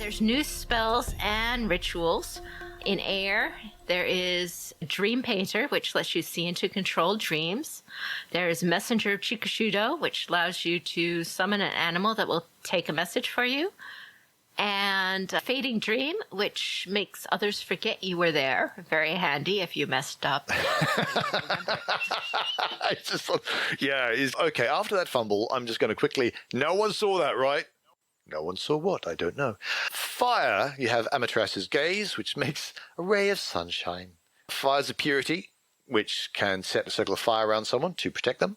There's new spells and rituals. In air, there is Dream Painter, which lets you see into controlled dreams. There is Messenger Chikushudo, which allows you to summon an animal that will take a message for you. And Fading Dream, which makes others forget you were there. Very handy if you messed up. I just thought, okay, after that fumble, I'm just going to quickly, no one saw that, right? No one saw what? I don't know. Fire, you have Amateras's Gaze, which makes a ray of sunshine. Fires of Purity, which can set a circle of fire around someone to protect them.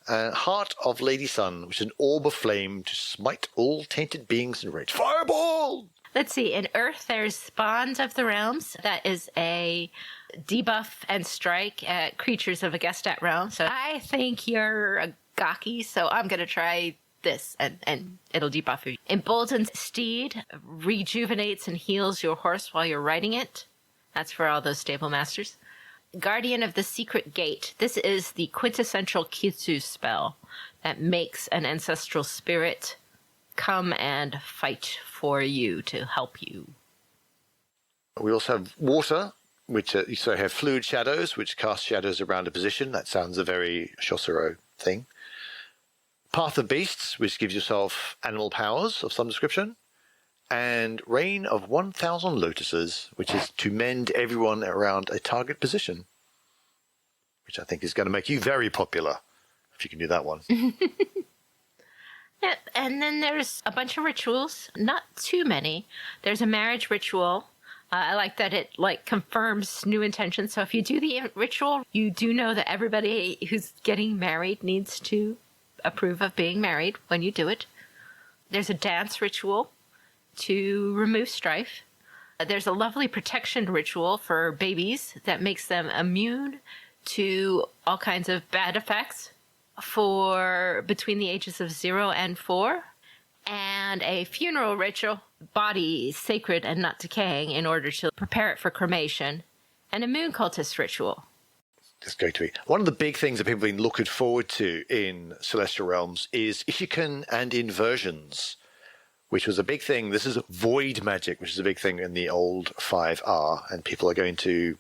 Heart of Lady Sun, which is an orb of flame to smite all tainted beings in rage. Fireball! Let's see. In Earth, there's Bonds of the Realms. That is a debuff and strike at creatures of a Gestat realm. So I think you're a Gaki, so I'm going to try this, and it'll debuff you. Emboldened Steed rejuvenates and heals your horse while you're riding it. That's for all those stable masters. Guardian of the Secret Gate. This is the quintessential Kitsu spell that makes an ancestral spirit come and fight for you to help you. We also have Water, which so have Fluid Shadows, which cast shadows around a position. That sounds a very Shosuro thing. Path of Beasts, which gives yourself animal powers of some description. And Rain of 1,000 Lotuses, which is to mend everyone around a target position, which I think is going to make you very popular, if you can do that one. Yep, and then there's a bunch of rituals, not too many. There's a marriage ritual. I like that it confirms new intentions. So if you do the ritual, you do know that everybody who's getting married needs to approve of being married when you do it. There's a dance ritual to remove strife. There's a lovely protection ritual for babies that makes them immune to all kinds of bad effects for between the ages of 0 and 4. And a funeral ritual, body sacred and not decaying, in order to prepare it for cremation. And a moon cultist ritual. That's going to be one of the big things that people have been looking forward to in Celestial Realms is Ishiken and Inversions, which was a big thing. This is void magic, which is a big thing in the old 5R, and people are going to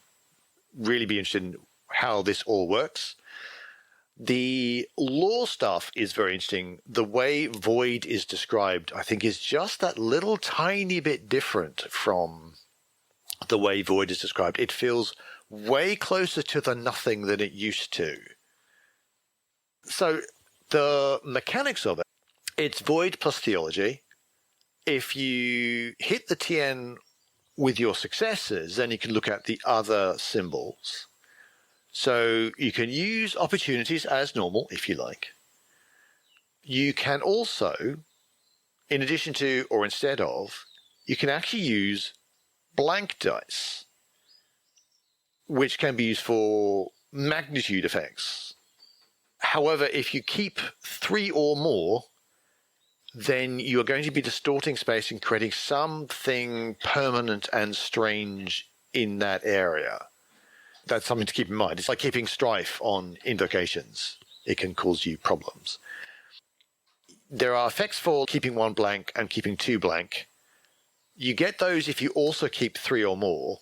really be interested in how this all works. The lore stuff is very interesting. The way void is described, I think, is just that little tiny bit different from the way void is described. It feels way closer to the nothing than it used to. So the mechanics of it, it's void plus theology. If you hit the TN with your successes, then you can look at the other symbols. So you can use opportunities as normal, if you like. You can also, in addition to or instead of, you can actually use blank dice, which can be used for magnitude effects. However, if you keep 3 or more, then you are going to be distorting space and creating something permanent and strange in that area. That's something to keep in mind. It's like keeping Strife on Invocations. It can cause you problems. There are effects for keeping 1 blank and keeping 2 blank. You get those if you also keep 3 or more,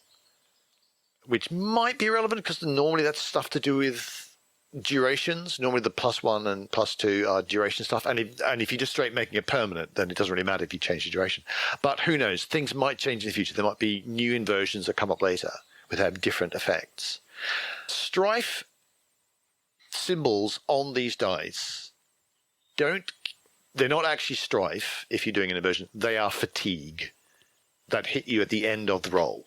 which might be relevant because normally that's stuff to do with durations. Normally the +1 and +2 are duration stuff. And if you're just straight making it permanent, then it doesn't really matter if you change the duration. But who knows? Things might change in the future. There might be new inversions that come up later that have different effects. Strife symbols on these dice they're not actually strife if you're doing an inversion. They are fatigue that hit you at the end of the roll.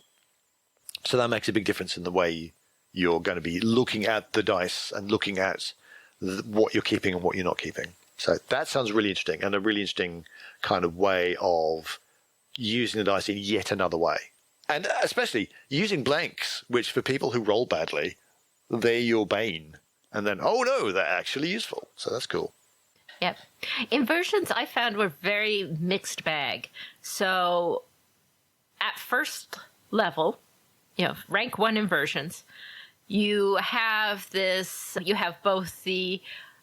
So that makes a big difference in the way you're going to be looking at the dice and looking at what you're keeping and what you're not keeping. So that sounds really interesting, and a really interesting kind of way of using the dice in yet another way. And especially using blanks, which for people who roll badly, they're your bane. And then, oh no, they're actually useful. So that's cool. Yep. Inversions I found were very mixed bag. So at first level, rank 1 inversions, you have both the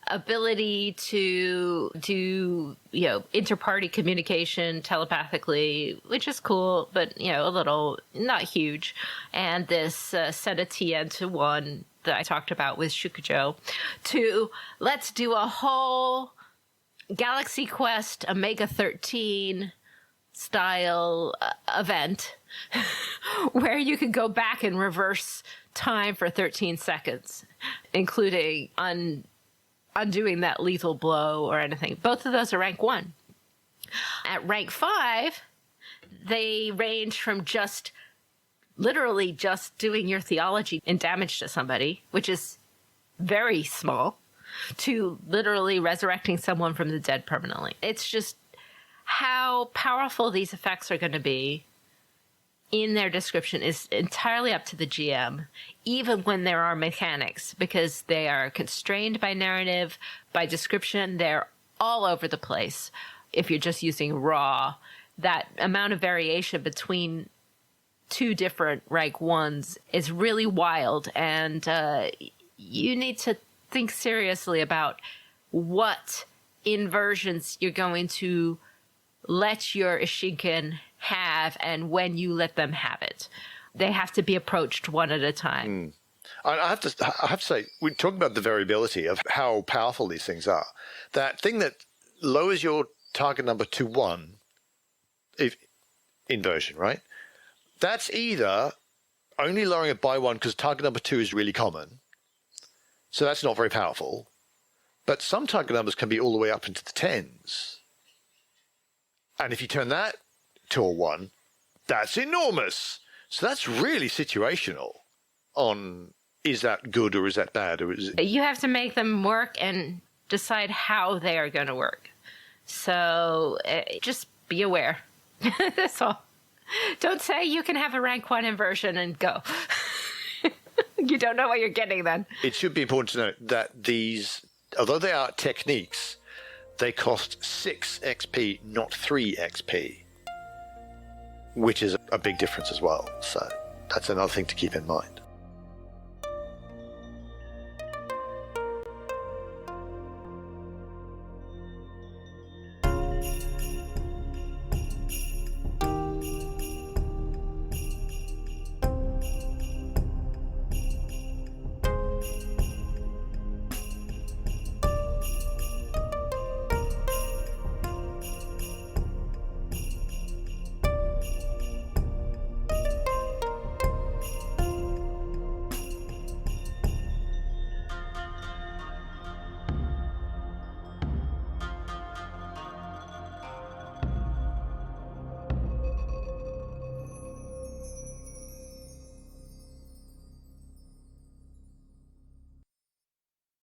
ability to do, inter-party communication telepathically, which is cool, but, a little not huge. And this set of TN to 1 that I talked about with Shukujo, to let's do a whole Galaxy Quest Omega 13 style event where you could go back and reverse time for 13 seconds, including undoing that lethal blow or anything. Both of those are rank 1. At rank 5, they range from literally just doing your theology and damage to somebody, which is very small, to literally resurrecting someone from the dead permanently. It's just how powerful these effects are going to be in their description is entirely up to the GM, even when there are mechanics, because they are constrained by narrative, by description. They're all over the place. If you're just using raw, that amount of variation between 2 different rank 1s is really wild, and you need to think seriously about what inversions you're going to let your Ishinkin have and when you let them have it. They have to be approached one at a time. I have to say, we're talking about the variability of how powerful these things are. That thing that lowers your target number to 1, inversion, right? That's either only lowering it by 1 because target number 2 is really common, so that's not very powerful, but some target numbers can be all the way up into the 10s. And if you turn that to a 1, that's enormous. So that's really situational on, is that good or is that bad? Or is it... You have to make them work and decide how they are going to work. So just be aware. That's all. Don't say you can have a rank 1 inversion and go. You don't know what you're getting then. It should be important to note that these, although they are techniques, they cost 6 XP, not 3 XP, which is a big difference as well. So that's another thing to keep in mind.